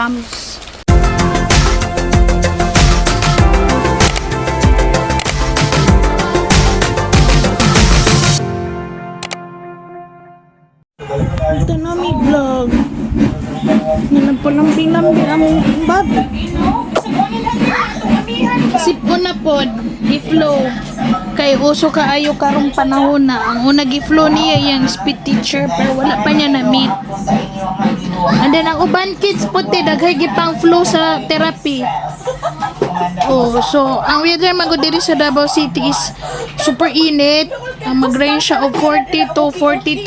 grams. Ito na may vlog. Nagpalambing-lambing ang babi. Sip ko na pod, i-flow. Kay uso kaayo karong panahon na. Ang una gi-flow niya yung speed teacher pero wala pa niya na-meet. And then ang uban kids puti, daghay gipang flow sa therapy. Oh, so ang weather magod diri sa Davao City is super init. Mag-range siya of 40 to 43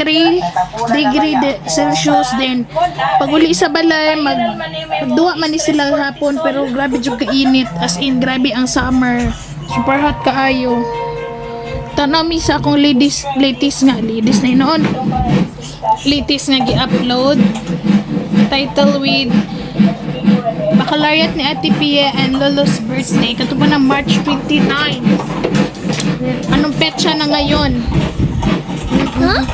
degree Celsius. Then pag uli sa balay magduwa man ni sila hapon pero grabe jud ka init, as in grabe ang summer, super hot kaayo. Tanami sa akong latest nga gi-upload title with Baccalaureate ni Ate Pia and Lolo's birthday katubo ng March 29. Anong petsa na ngayon? Ha?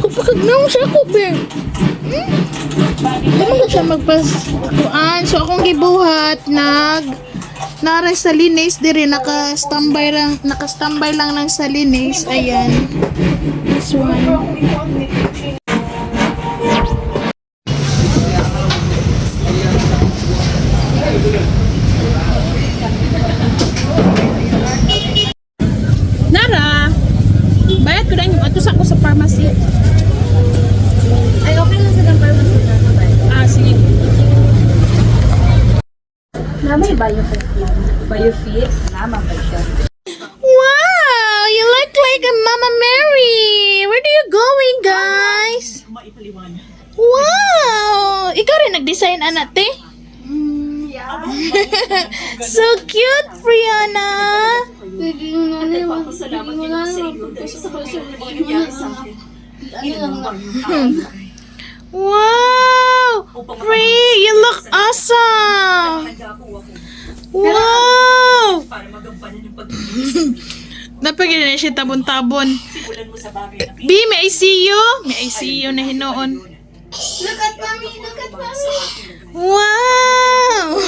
Ako pagkagnaw siya ako, be. Ano ko siya magpasuan? So, akong gibuhat, naray sa linis, diri, nakastambay lang ng sa linis. Ayan. This one. Nara, bayad ko na yung atos ako sa pharmacy. Ay, okay lang sa pharmacy na. Ah, sige. Namay biofit. Biofit? Nama ba siya? Wow, you look like a Mama Mary. Where are you going, guys? Wow, ikaw rin nag-design, anak, te? So cute, Brianna. Wow, Pri, you look awesome. Wow. Napagin na siya tabon-tabon. B, may I see you? May I see you na hinoon. Look at mommy, look at mommy. Wow!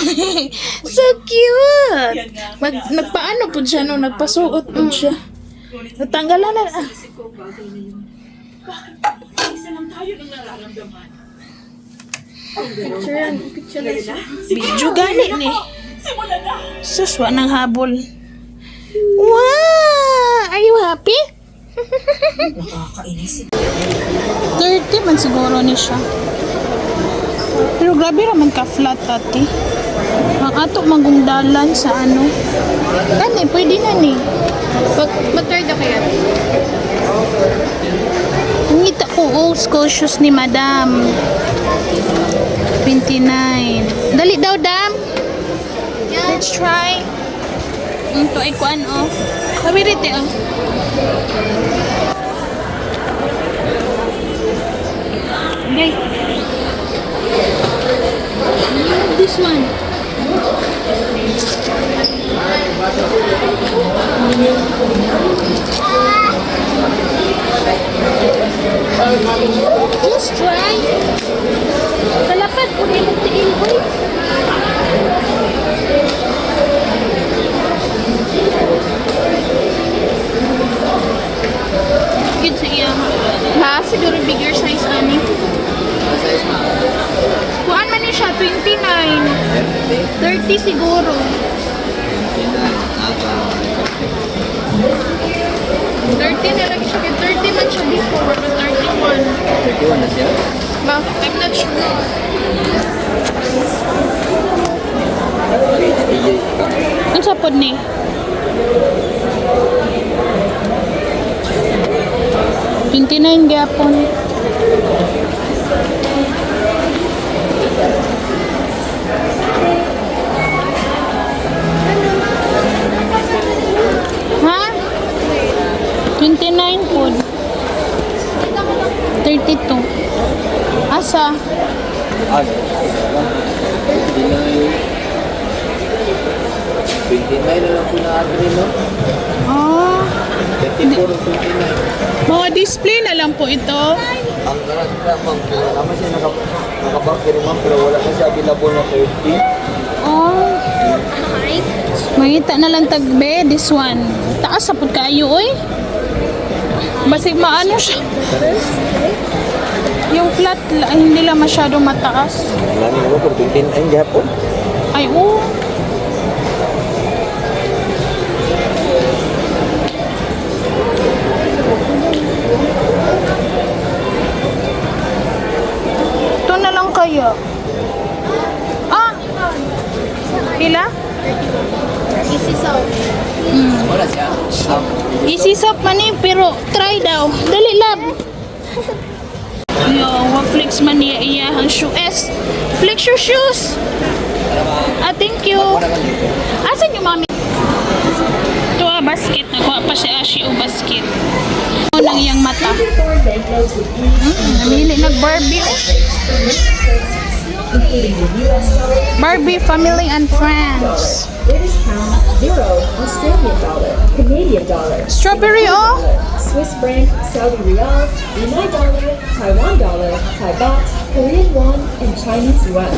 So cute! Nagpaano po siya no? Nagpasuot po siya. Natanggalan na. Picture na siya. Video gani ni. Suswa ng habol. Wow! Are you happy? 30 man siguro ni siya. Pero grabe naman ka-flat, ate. Ang ato magungdalan sa ano. Kani, pwede na ni. Mag-third ako yan. Ngita ko, old school shoes ni Madam. 29. Dali daw, Dam. Let's try. Ito ay kuan, oh. Kabirite, oh. Okay. This one. Let's try. Kalapad po rin ang tiin ko. Good sa iya. Ha? Siguro bigger size ani. Kuan man ni siya, 29. 30 siguro. 30 na lang siya. 30 man siya before. 31. 31 na siya? Ba, I'm not sure. Ang sapod ni? $29 gapon. Ha? 29 po. 32. Asa? Ano? 29 na lang po na atin, no? Ah. 34 o 29. Mga display na lang po ito. Ang karat na ma'am, kaya naman siya nakabakir ma'am, pero wala na siya available na 30. Oh. Mangita na lang tagbe, this one. Taas sapod kayo, oy. Basig maano siya. Yung flat, hindi lang masyado mataas. Nani mo por 29 gapon. Ay, oo. Ito na lang kaya. Ah! Pila? Wala siya. Easy soap man eh, pero try daw. Dali lab. Yo, wa-flex man niya iyahang shoes. Flex your shoes. Ah, thank you. Asan yung mami? Ito basket. Nakuha pa si Ashi o basket. Ito lang iyang mata. Namili nag-Barbie. Barbie, family and friends. British pound, euro, Australian dollar, Canadian dollar, Strawberry, oh. Swiss franc, Saudi riyal, Brunei dollar, Taiwan dollar, Thai baht, Korean won, and Chinese yuan.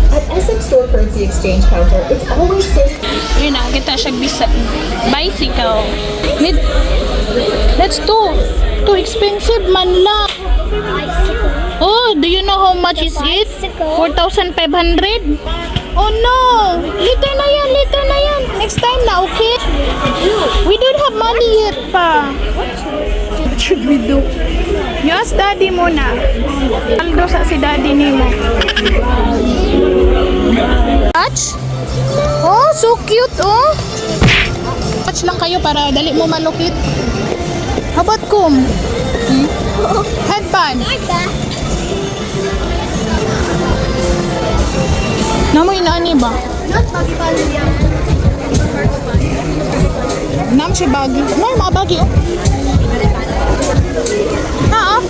At SM Store Currency Exchange Counter, it's always safe. Ayun na, kita siya bisa. Bicycle. That's too expensive man lang. Oh, do you know how much is it? 4,500? Oh no! Later na yan, later na yan. Next time na, okay? We don't have money yet pa. What should we do? You ask daddy muna. Aldo sa si daddy ni mo. Watch? Oh, so cute, oh. Watch lang kayo para dali mo malukit. How about comb? Headband. Namoy nani ba? Nam si bagi. May mga bagi, oh. Ha, oh.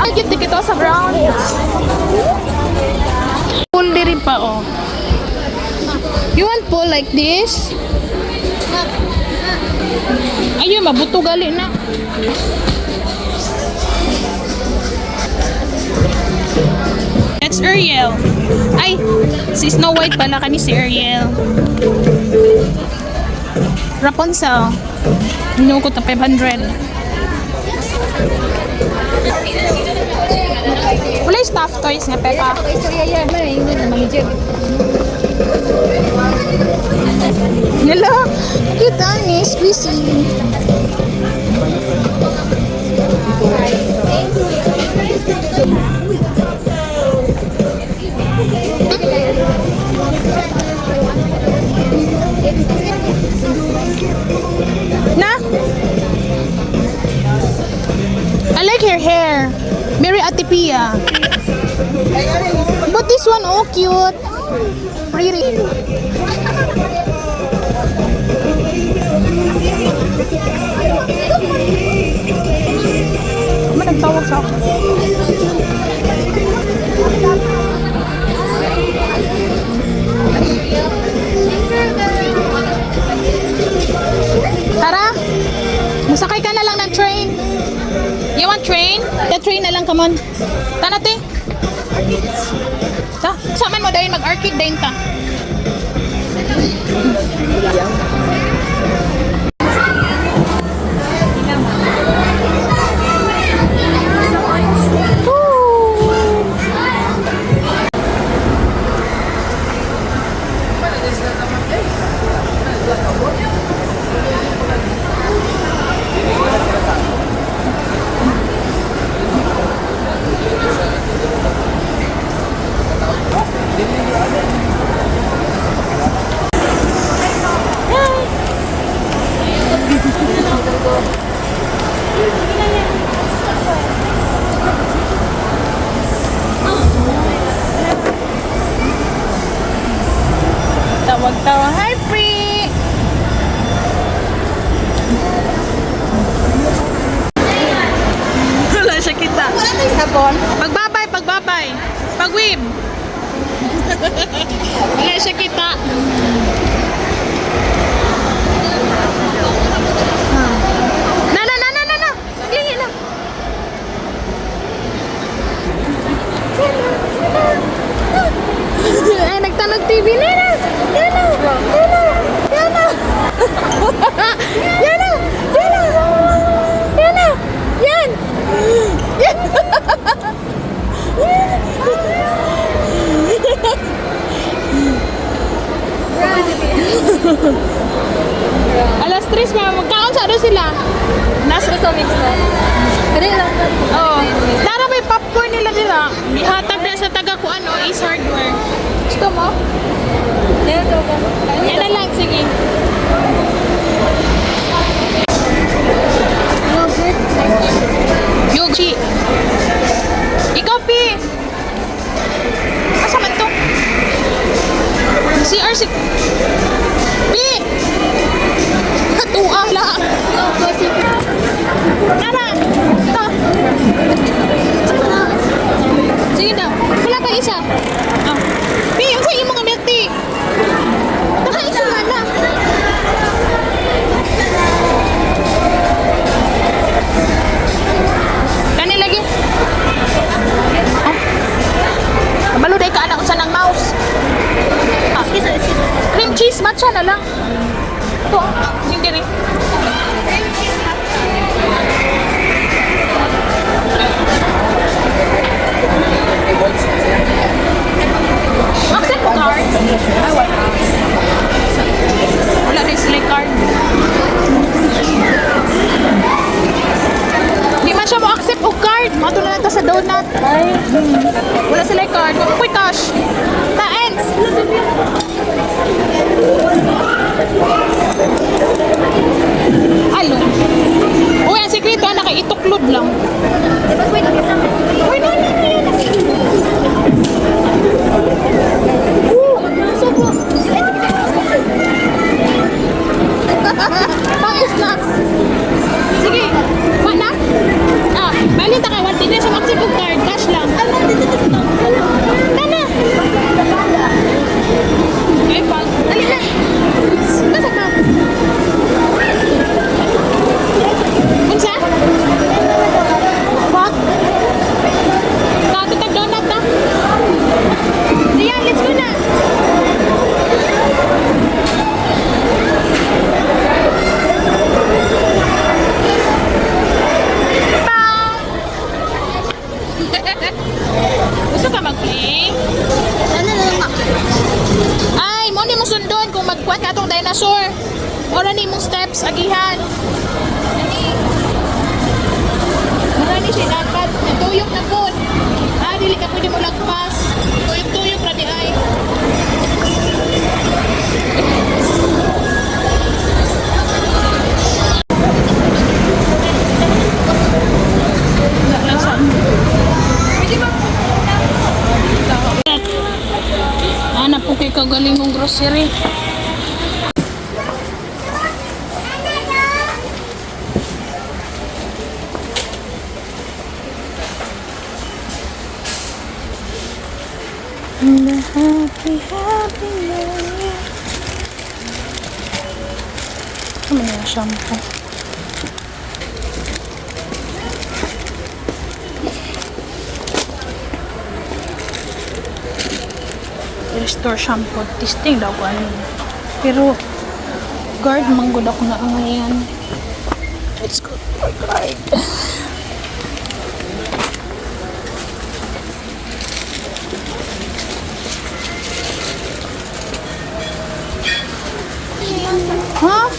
Ay, cute din ito sa brown. Pull diri pa, oh. You want pull like this? Ayun, mabuto gali na. That's Ariel. Ay, si Snow White pala kani si Ariel. Rapunzel. Inukot na 500. Wala yung stuffed toys nga, Peppa. Hello, kita ni squishy. Na? I like her hair. Very Atipia. But this one, oh, cute. Pretty. Ano nagtawag sa ako? Tara, masakay ka na lang ng train. You want train? The train na lang, come on. Tanate. Ta, saman mo dahil mag-arcade din ta. Tawag-tawag. Hi, free! Wala siya kita. Wala may sabon. Pagbabay, pagbabay. Pagwib. Wala siya kita. Na. Lingi na. Ay, nagtanog TV. Yana! Yana! Yana! Yana! Yana! Yana! Yana! Yan! Yan! Alas 3 pa, magkaon sa ano sila? Nasa Gusto mix na. Kaya lang. oh. Tara may popcorn nila nila. Ihatag na sa taga ko ano, Ace Hardware. Gusto mo? Dito ko. Yan na lang, sige. Yogi. Ikaw, Pi. Asa man to? CR6. Pi! Katuwa lang. Tara! Ito. Sige daw. Wala pa isa. Oh. Pi, yung sa iyo mga milk tea. Taka isa nga na. Kani lagi. Oh. Kabalo day ka anak unsa ng mouse. Ah, cream cheese matcha na lang. Ito, hindi rin. Accept mo card? Ay, wala. Wala rin sila card. Di man siya mo accept o card. Mato na lang ta sa donut. Ay. Wala sila card. Uy, cash. Taens. Alo. Uy, ang sekreto, nakaituklod lang. Uy, no. Pang snacks. Sige, mana? Ah, balik ta kay Walti na siya mag-accept og card, cash lang. Tana. Okay, pag. Dali na. Kasa ka. Unsa? Fuck. Tatag donut na. Diyan, let's go na. Gusto ka mag-play? Ano na lang ako? Ay, mo ni mo sundon kung magkuhan ka itong dinosaur. Wala ni mong steps, agihan. Wala ni siya dapat. Natuyok na po. Ah, dili ka pwede mo lagpas. Tuyok-tuyok na di ay. Wala lang saan. Hanap po kay kagaling mong grocery. And a happy, happy new year. Ano yung shampoo? Restore shampoo. Testing daw ko ano. Pero, guard, manggod ako na ang ngayon. Let's go for guard. Ha?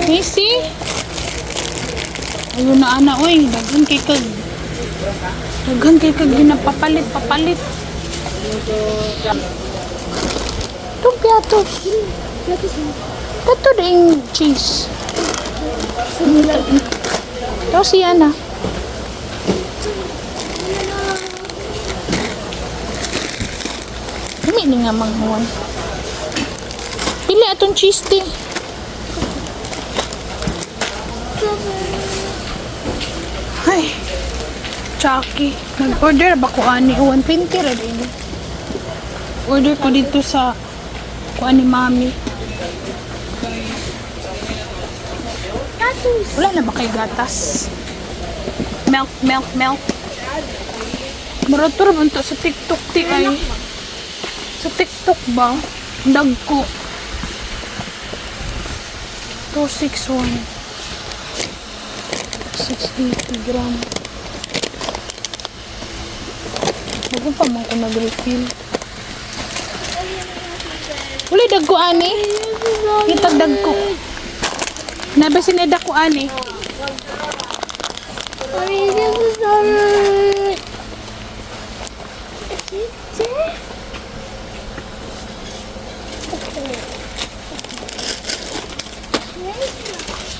Missy? Ayun na ana, oy. Daghan kay kag ginapapalit. Itong piatos. Ito ding cheese. Ito si Ana. Dami ni nga manghuan. Pili atong cheese tea. Ay. Chucky. Nag-order ba ko ani? 120 ra din. Order ko dito sa kuan ni Mami. Wala na ba kay gatas? Milk. Marator man to sa TikTok ti ay. Sa TikTok ba? Dagko. 261. 680 gram. Huwag pa man ko nag-refill. Wala dagko ani. Itag dagko. Nabasin na dagko ani.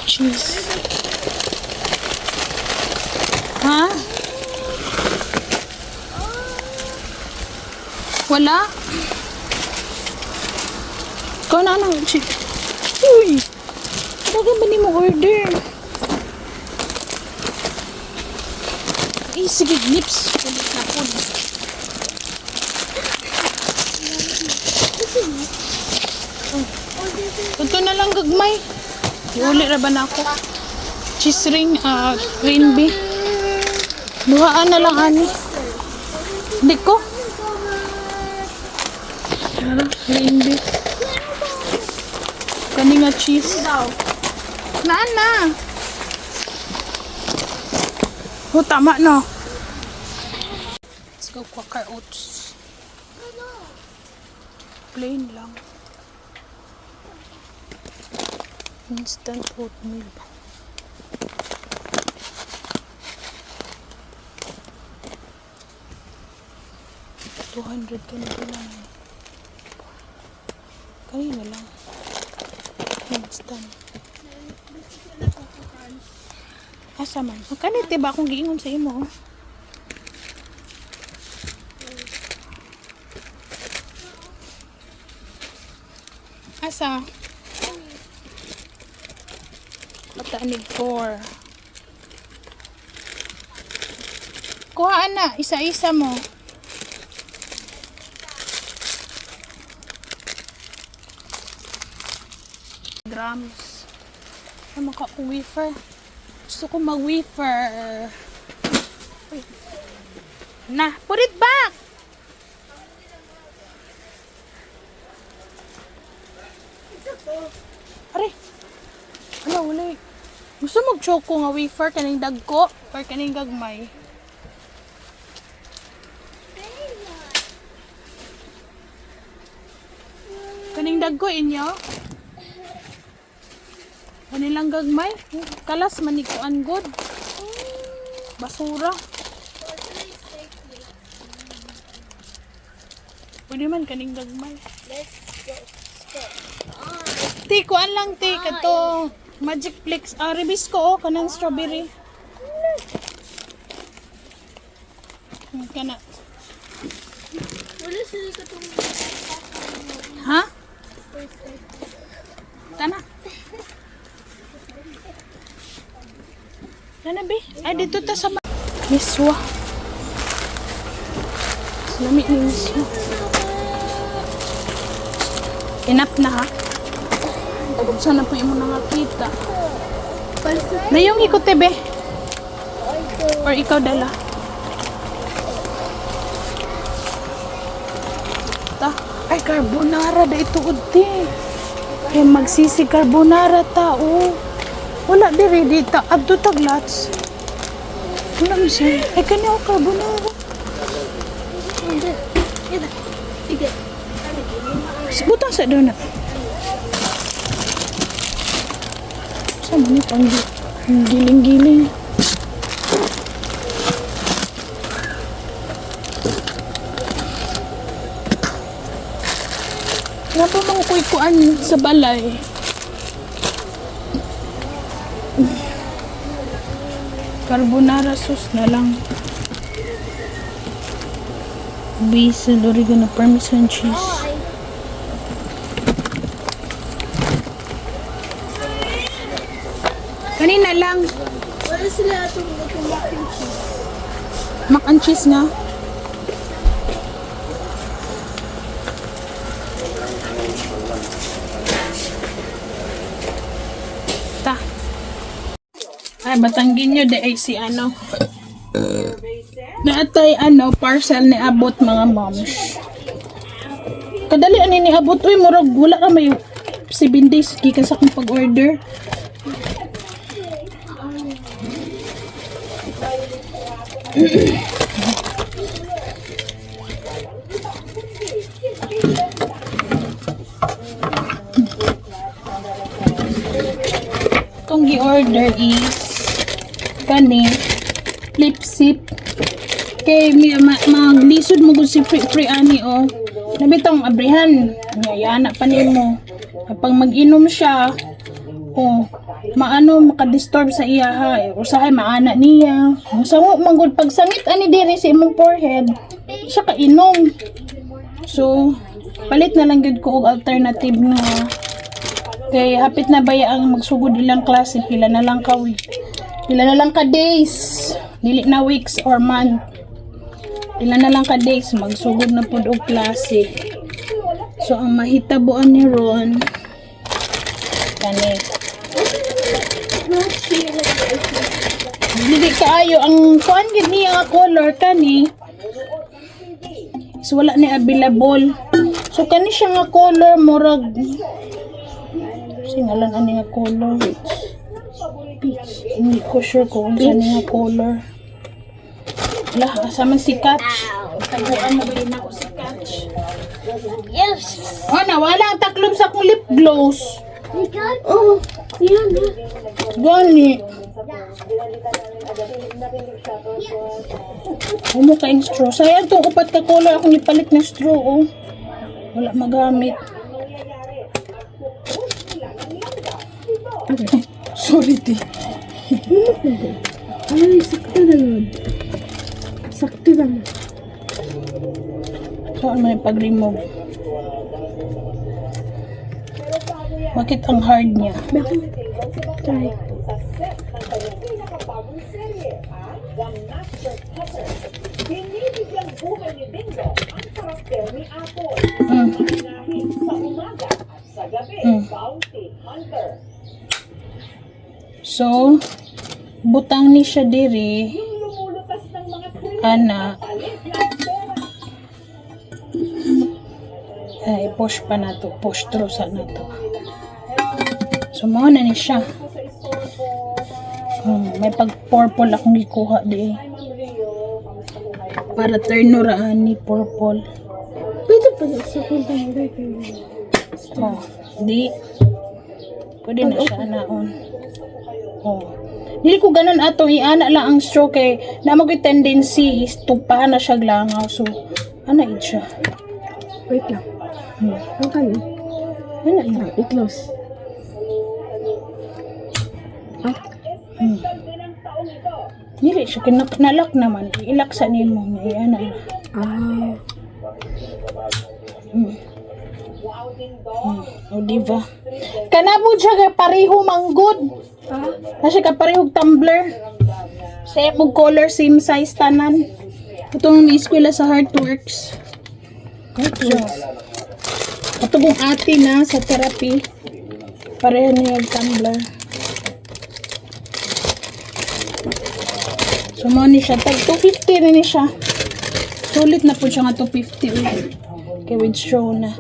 Cheese. Ha? Wala? Ikaw na lang, cheese. Uy! Talaga ba ni mo order? Ay, sige, nips. Kulit na po. Ito na lang gagmay. Iuli ra ba na ako? Cheese ring, green bee. Duhaan na lang ani. Hindi ko. Green bee. Kani nga cheese. Naan na. Oh, tama no. Let's go Quaker Oats. Plain lang. Instant oatmeal. $200 kanina lang. Kanina lang. Instant. Asa man? Kanit diba akong giingon sa imo? Asa? Pataanig 4. Kuhaan na. Isa-isa mo. Grams. Ano ka kung wafer? Gusto ko mag-wafer. Na, put it back! Are. Wala, wala. Gusto mag-choco nga wafer, kaning dagko, or kaning gagmay? Kaning dagko inyo? Kanilang gagmay? Kalas manikuan good. Basura. Pwede man kaning gagmay. Ti, kuan lang ti. Kato Magic Flix. Ribis ko kanang strawberry. Kana. Ha? Tana. Nana be? Ay, dito ta sa miswa. Salami ni miswa. Enough na ha? Sana po yung nakakita. Dayong ikote be? Or ikaw dala? Ta? Ay, carbonara da ito uti. Ay, magsisi carbonara ta, oh. Wala diri dito. Abdo taglats. Wala mo siya. Ay, kanya ako carbonara. Butang sa doon na. Saan mo pang giling-giling? Nga pa mga kuy-kuan sa balay. Carbonara sauce na lang. Basil, oregano, parmesan cheese. Kanina lang. Wala sila itong mac and cheese. Mac and cheese nga. Ta. Ay, batanggin nyo de ay si ano. Naatay parcel ni abot mga moms. Kadali ani ni abot uy murag wala ka may 7 days gikan sa akong pag-order. Itong gi-order is kani lipsip kay maglisod mo gud si free ani nabitong abrihan ngayana pa nimo kapag mag-inom siya makadisturb sa iya ha usahay maana niya sango manggod pag sangit ani diri sa imong forehead siya kainom so palit na lang gud ko og alternative na kay hapit na baya ang magsugod ilang klase pila na lang ka days dili na weeks or month pila na lang ka days magsugod na pud og klase so ang mahitabuan ni Ron kani dili kaayo ang kuan gid niya nga color kani is wala ni available so kani siya nga color murag singalan ani nga color hindi ko sure kung saan nga color wala kasama si Catch taguan na ba yun ako si Catch yes nawala ang taklob sa akong lip gloss yan gani mo kaing straw sayang tong upat ka color akong ipalit na straw wala magamit sorry ti Ay, sakto na nun. Sakto lang. saan mo yung pag-remove bakit ang hard niya Bakit? Try. So, butang ni siya diri ana ay push pa na to push through sa na to so mo na ni siya may pag purple akong gikuha di para ternuraan ni purple Pwede pala sa container. di pwede na siya anaon dili ko ganon ato iana lang ang straw kay na magay tendency is tupahan na siya glangaw so ana id siya Wait lang. Ang kanya? ana id I-close. dili siya kinalak naman ilak sa nimo iana diba kanabo siya kay pareho manggod na siya kay parehog tumbler same og color same size tanan itong ni-eskwela sa Heartworks so ito kong ate na sa therapy pareho niya yung tumbler so mo ni siya tag 250 na ni siya sulit na po siya nga 250 kay with straw na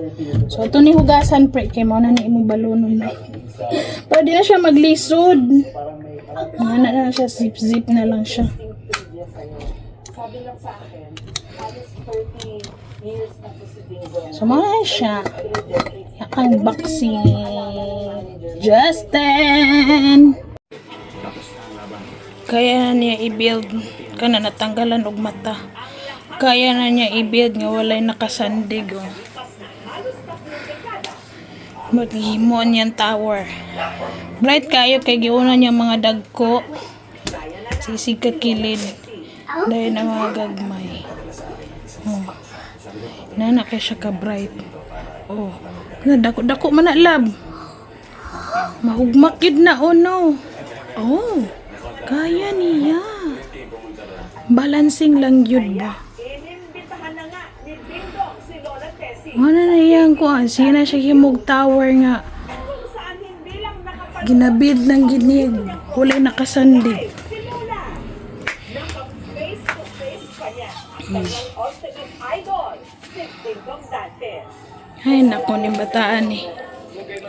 so ito ni hugasan pre kay mo na ni imong balonon na pero di na siya maglisod na siya zip na lang siya so mga siya unboxing Justin kaya niya i-build kana natanggalan og mata kaya na niya i-build nga walay nakasandig maghimo niyang tower bright kayo kay giuna niya mga dagko sisig ka kilid dahil na mga gagmay nana kay siya ka bright dako man na lab mahugmakid na no kaya niya balancing lang yun ba wala na yan ko sina siya himog tower nga ginabid lang ginig walay nakasandig Ay, naku ni bataan eh.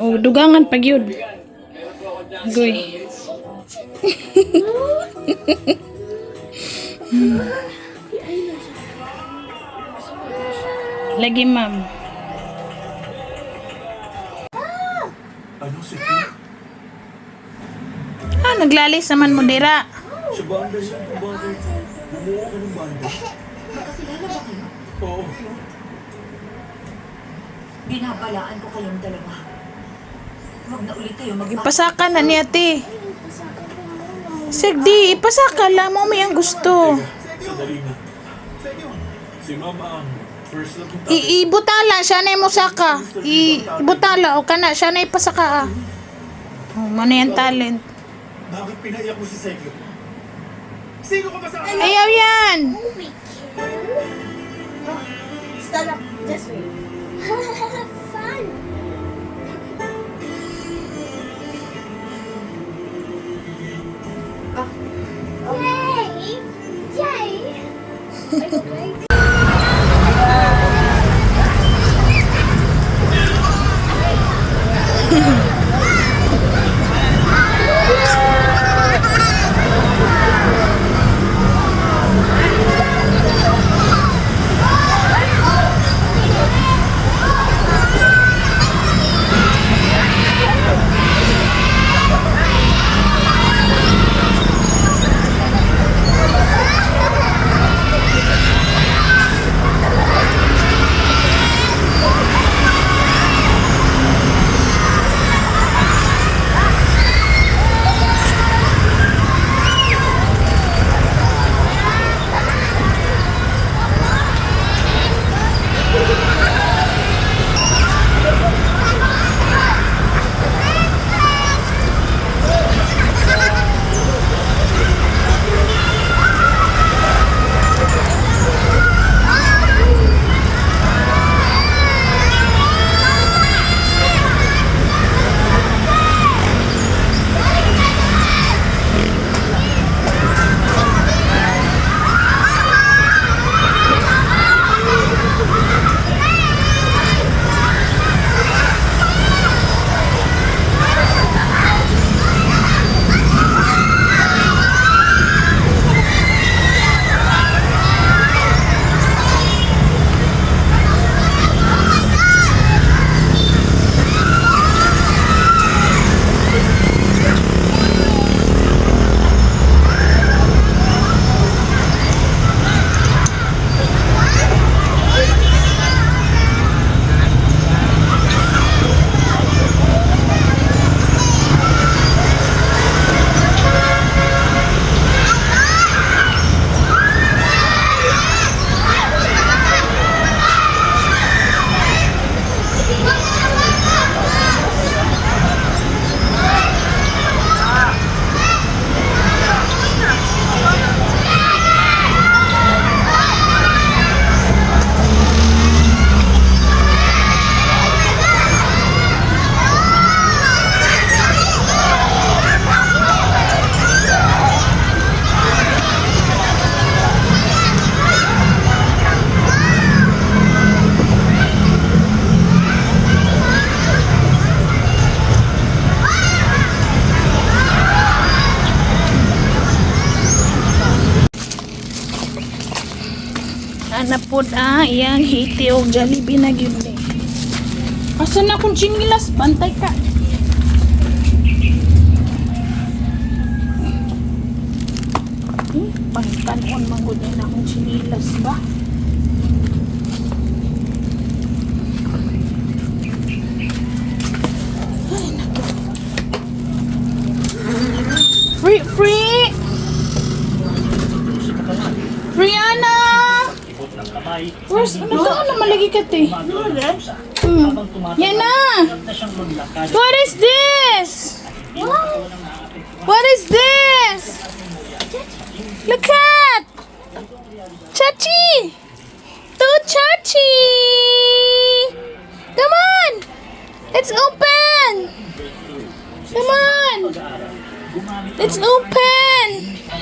O, dugangan pag yun. Agoy. Lagi, ma'am. Ano si Kim? Ah, naglalis naman mo dira. Sa banda siya, ang banda. Bumuo ka ng banda. Magkakilala ba kayo? Oo. Binabalaan ko kayong dalawa. Huwag na ulit kayo Ipasaka na ni ate. Sigdi, ipasaka lang mo may ang gusto. Sandali na. Si Mama ang first love ng tatay. Ibutala, siya na mo saka. Ibutala, o kana, siya na ipasaka. Oh, ano yung talent. Bakit pinaiyak mo si Sergio? Sino ka ba sa akin? Ayaw yan! Stand up this way. Fun. Yay! Yay! Ana po iyang hiti o Jollibee na gyud ni. Asa na akong chinilas? Bantay ka. Pangitanon manggod na akong chinilas ba? Ay, naku. Free! Brianna! Where's, nagkaan na malagi ka, te? Yan na! What is this? What is this? Look at! Chachi! To Chachi! Come on! Let's open! Come on! Let's open!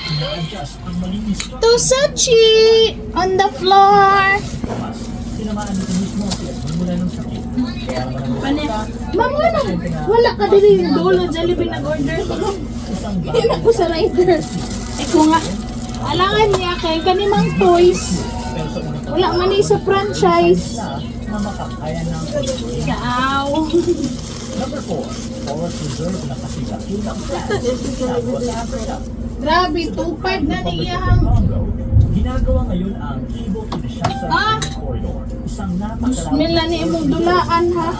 To Sachi on the floor. Ma'am, ano? Wala ka dili doon Jollibee nag-order. Hindi na ko sa rider. Eko nga. Alangan niya kay kanimang toys. Wala man ni sa franchise. Ciao. Grabe, 2.5 na niyang. Ginagawa ngayon ang Kibo to the Shasta Corridor. Isang Mila ni imong dulaan ha.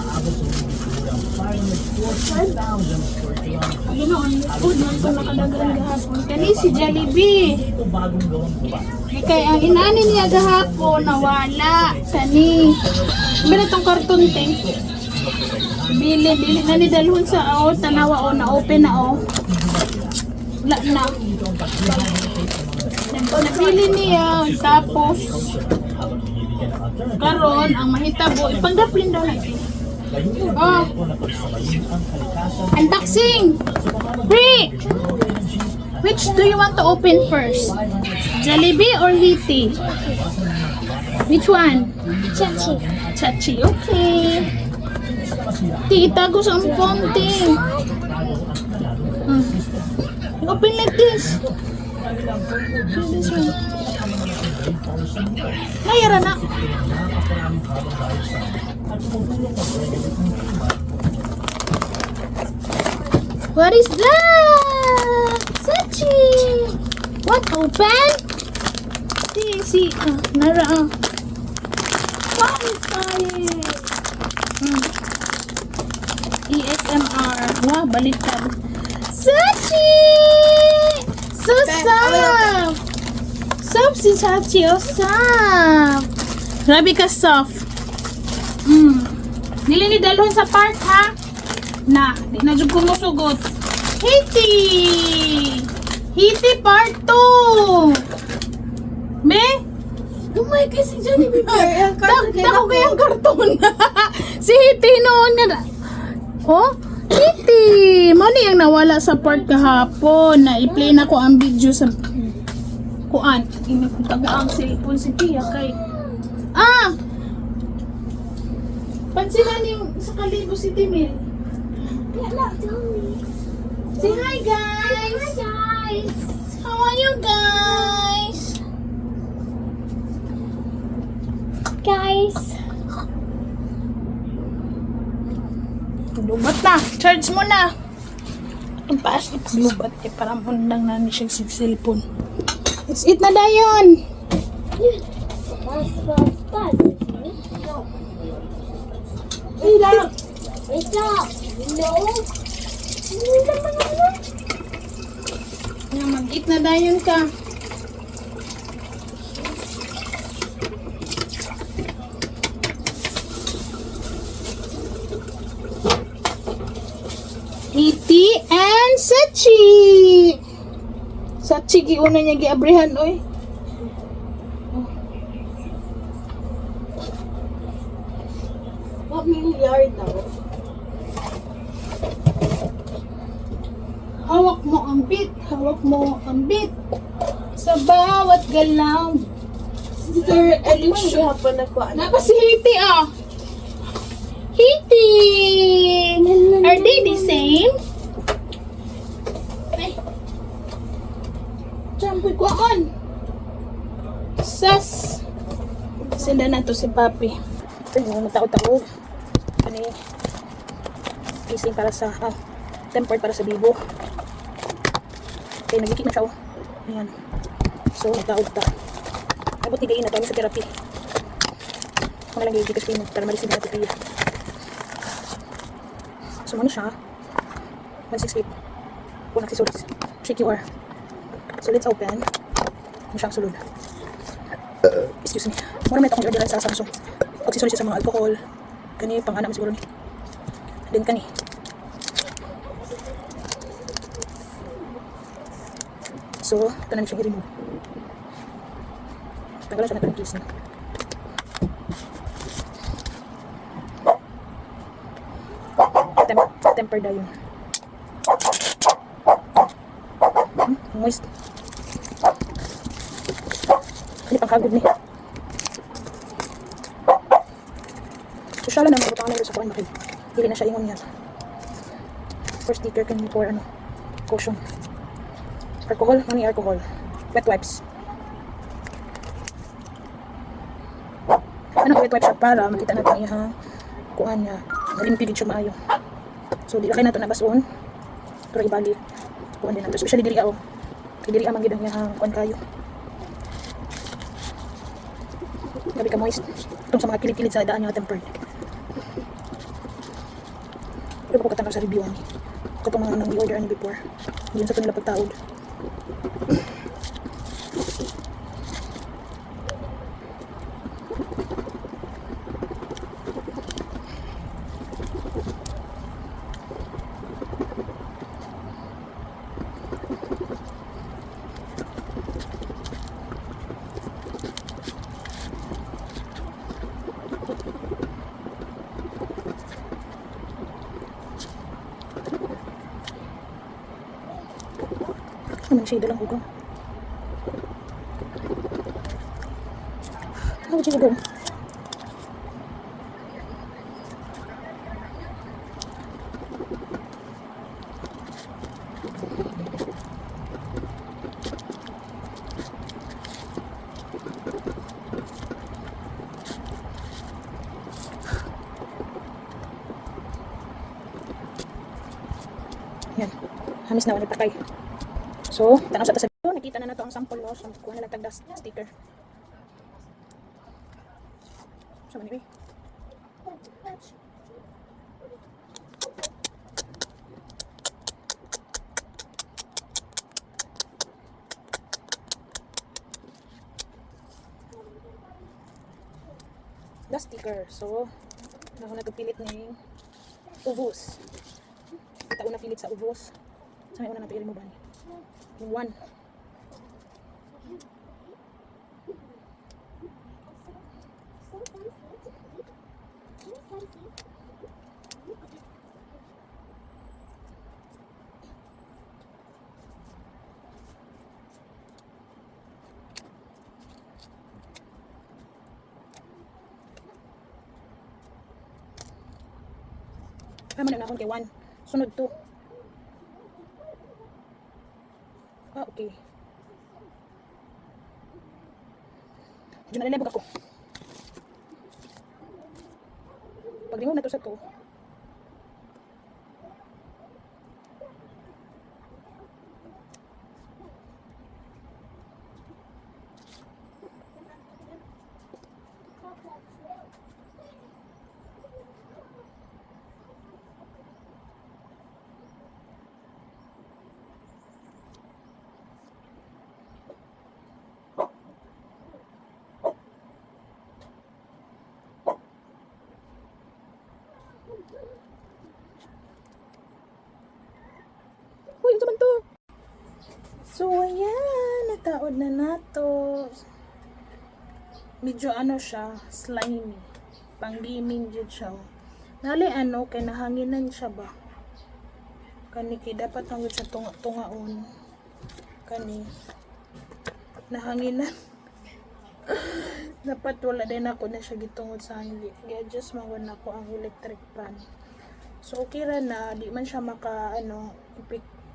504,000 square kilometers. Ginoon, food man ko nakadagan gahapon. Kani si Jollibee. Ito bagong gawang gubat. Kay ang inani niya gahapon nawala. Kani. Bili tong karton tank. Bili na ni dalhon sa tanawa na open na wala na. Nabili niya tapos karon ang mahitabo ipanggaplin daw natin. Unboxing! Free! Which do you want to open first? Jollibee or Hiti? Which one? Chachi. Chachi, okay. Itago sa ang konti. Open like this. This one. Nayara na. What is that? Sachi! What? Open? See. Nara. Vampire. ESMR. Wah, baliktad. Sachi! So soft! Soft si Sachi. Oh, soft. Grabe ka soft. Nili ni dalhon sa park ha? Na, di na dyan kumusugot. Hiti! Hiti part 2! Me? Lumay kay si Jollibee. Dako kayang karton. Si Hiti noon nga. Oh? Hiti! Mani ang nawala sa part kahapon. Na i-play na ko ang video sa kuan. Taga ang cellphone si Pia kay. Pansinan yung sa Kalibo si Timil. Say hi guys! Hi guys! How are you guys? Guys! Lubat na! Charge mo na! Ang paas ni lubat eh para mundang na ni siya sa cellphone. Let's eat na dayon! Wait up! Wait up! No! Mag-eat na dayon ka. Hiti and Sachi! Sachi giuna niya giabrihan oy. What milliard daw? Hawak mo ang beat sa bawat galaw. Sir, Alicia pa na ko. Napa si Hiti Hiti! Are they the same? Ay. Jampoy ko on. Sas. Senda na to si Papi. Ito yung tao-tao. Ano yung casing para sa tempered para sa bibo. Okay, nagkikik na siya ayan. So, nagtaog-ta. Abot ni gayin na sa therapy. Mga lang gayin kasi para ma-receive na therapy. So, ano siya? 168. Kung accessories. 3 QR. So, let's open. Ano siyang sulod. Excuse me. Muna may itong order sa Samsung. Accessories sa mga alcohol. Kani, pang-anak siguro ni. Then, kani. So, ito na siya i-remove. Tanggalan siya na ito ng case na. Temper daw yun. Moist. Pagod ni. Social na mga butang na sa kuan makid. Dili na siya ingon niya. First sticker kan for ano? Caution. Alcohol, money alcohol. Wet wipes. Ano wet wipes siya para makita natin iya kuan niya. Nalimpid siya maayo. So di na kay nato nabason. Pero ibalik. Kuan din nato. Especially diri ako. Kay diri amang gid ang iyang kuan kayo. Gabi ka moist. Itong sa mga kilit-kilit sa daan niya tempered. Pero ko katanaw sa review ani. Ito mga nang i-order ani before. Yun sa ito nila pagtaod. Ano man shade lang ko. Ano siya ko? Yan. Hamis na wala takay. So, tanaw sa tasabi. So, nakita na nato ang sample no. So, kuha na lang tagdas sticker. So, anyway. The sticker. So, ako na pilit ng uvos. Kita una pilit sa uvos. Sa may una na mo ba ni? Yung one. Tama na akong kay one. Sunod to. Ah, okay. Diyan na nalibog ako. Pag limog na to sa to. Uy, ito man to. So, ayan. Nataod na nato. Medyo ano siya, slimy. Pang gaming dyan siya. Nali ano, kay nahanginan siya ba? Kani, kay dapat hanggang siya tunga-tungaon. Kani, nahanginan. Dapat wala din ako na siya gitungod sa hangin. I-adjust man ako ang electric fan. So okay ra na, di man siya maka ano,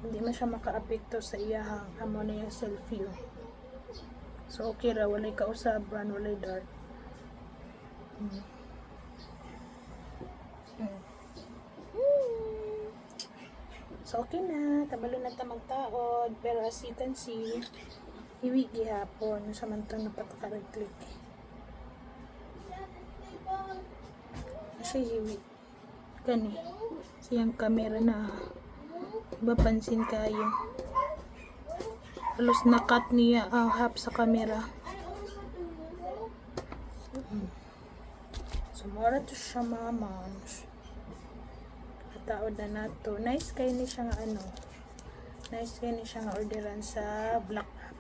hindi man siya maka-apekto sa iyahang amo na yung selfie. So okay ra, walay kausaban, walay dark. So okay na, kabalo na ta magtaod, pero as you can see, hiwi gihapon samantang napataka-click. Siya hiwi. Kani, siyang camera na iba pansin kayo. Halos nakat niya ang half sa camera. So, mora to siya mamans. Kataod na nato. Nice kayo ni siya nga ano. Nice kayo ni siya nga orderan sa Black App.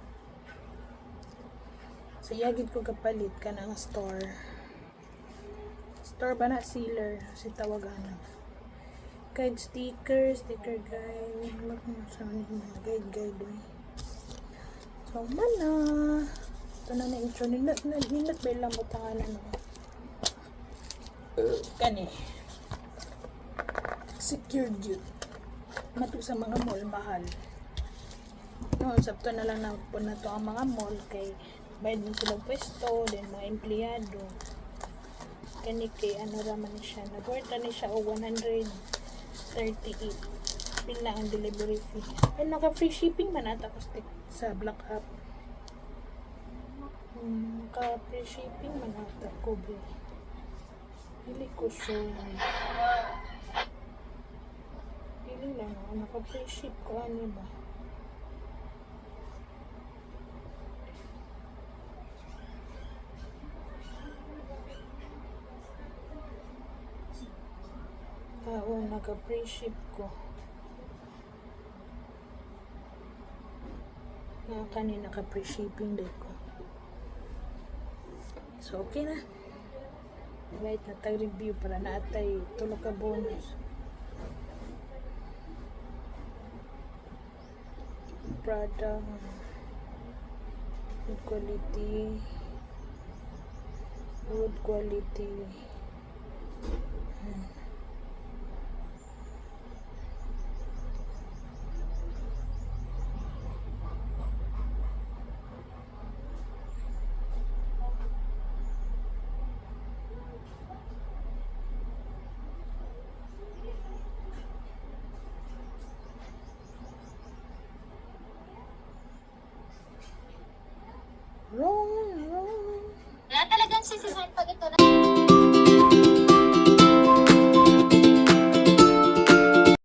So, yagid ko kapalit ka ng store. Store ba na? Sealer. Si tawagan. Guide sticker guide. Saan yung mga guide. So, mana. Ito Ito na intro. Nindot ba lang mo tangalan no? Kani. Secured yun. Mato sa mga mall, mahal. No, sabto na lang na po na to ang mga mall kay bayad mo silang pwesto, then mga empleyado. Kani kay ano raman ni siya. Nagwarta ni siya o 138. Pila ang delivery fee. Ay, naka-free shipping man ata ko sa Black App. Naka-free shipping man ata ko be. Hindi ko sure. Hindi lang ako. Naka-free ship ko. Ano ba? Oo, naka-free ship ko. Kanina ka-free shipping date ko. So, okay na. Right na tag-review para naatay tulog ka bonus. Prada. Good quality. Good quality. Wrong. Wala talagang sisihan pag ito na